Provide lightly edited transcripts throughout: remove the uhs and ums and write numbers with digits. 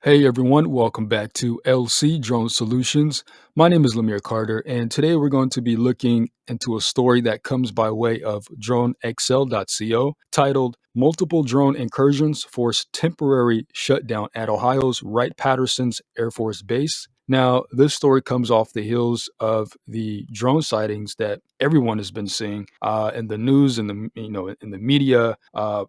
Hey everyone, welcome back to LC Drone Solutions. My name is Lemire Carter, and today we're going to be looking into a story that comes by way of dronexl.co titled Multiple Drone Incursions Force Temporary Shutdown at Ohio's Wright-Patterson Air Force Base. Now, this story comes off the heels of the drone sightings that everyone has been seeing in the news and in the media.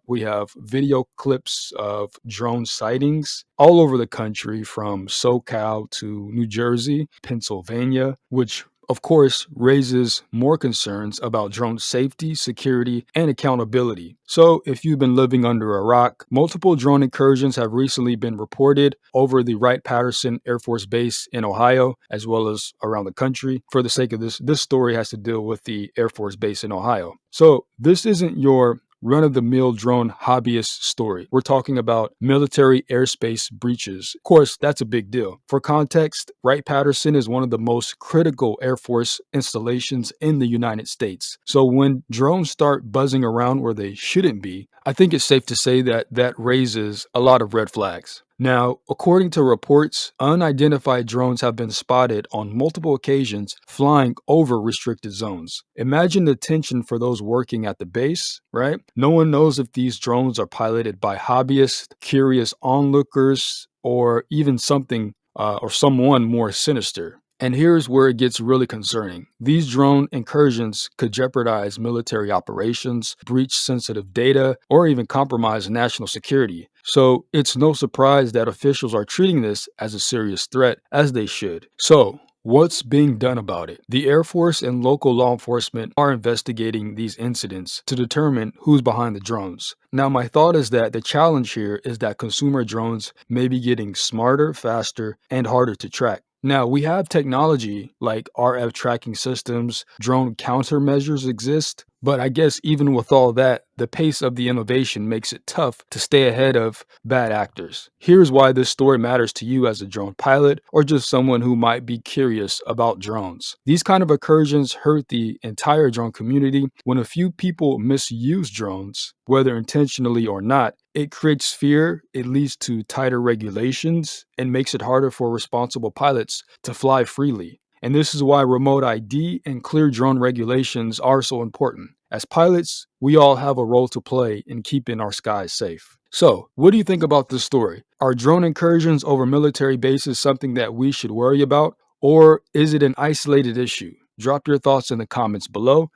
We have video clips of drone sightings all over the country, from SoCal to New Jersey, Pennsylvania, which of course raises more concerns about drone safety, security, and accountability. So, if you've been living under a rock, multiple drone incursions have recently been reported over the Wright-Patterson Air Force Base in Ohio, as well as around the country. For the sake of this story has to deal with the Air Force Base in Ohio. So, this isn't your run-of-the-mill drone hobbyist story. We're talking about military airspace breaches. Of course, that's a big deal. For context, Wright-Patterson is one of the most critical Air Force installations in the United States. So when drones start buzzing around where they shouldn't be, I think it's safe to say that raises a lot of red flags. Now, according to reports, unidentified drones have been spotted on multiple occasions flying over restricted zones. Imagine the tension for those working at the base, right? No one knows if these drones are piloted by hobbyists, curious onlookers, or even something or someone more sinister. And here's where it gets really concerning. These drone incursions could jeopardize military operations, breach sensitive data, or even compromise national security. So it's no surprise that officials are treating this as a serious threat, as they should. So, what's being done about it? The Air Force and local law enforcement are investigating these incidents to determine who's behind the drones. Now, my thought is that the challenge here is that consumer drones may be getting smarter, faster, and harder to track. Now, we have technology like RF tracking systems, drone countermeasures exist, but I guess even with all that, the pace of the innovation makes it tough to stay ahead of bad actors. Here's why this story matters to you as a drone pilot or just someone who might be curious about drones. These kind of incursions hurt the entire drone community. When a few people misuse drones, whether intentionally or not, it creates fear, it leads to tighter regulations, and makes it harder for responsible pilots to fly freely. And this is why remote ID and clear drone regulations are so important. As pilots, we all have a role to play in keeping our skies safe. So, what do you think about this story? Are drone incursions over military bases something that we should worry about, or is it an isolated issue? Drop your thoughts in the comments below.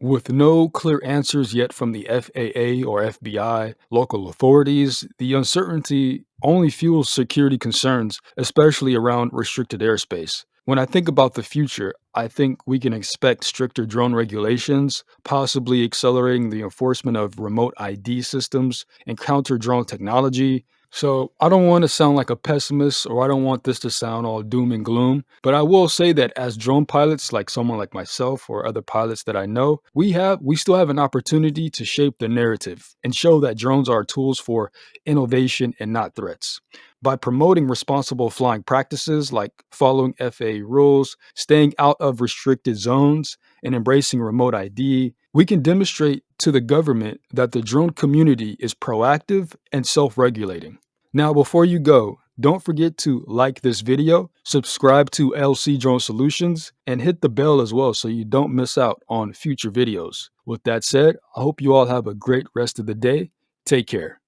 With no clear answers yet from the FAA or FBI, local authorities, the uncertainty only fuels security concerns, especially around restricted airspace. When I think about the future, I think we can expect stricter drone regulations, possibly accelerating the enforcement of remote ID systems and counter drone technology. So I don't want to sound like a pessimist, or I don't want this to sound all doom and gloom, but I will say that as drone pilots, like someone like myself or other pilots that I know, we still have an opportunity to shape the narrative and show that drones are tools for innovation and not threats. By promoting responsible flying practices like following FAA rules, staying out of restricted zones, and embracing remote ID, we can demonstrate to the government that the drone community is proactive and self-regulating. Now, before you go, don't forget to like this video, subscribe to LC Drone Solutions, and hit the bell as well so you don't miss out on future videos. With that said, I hope you all have a great rest of the day. Take care.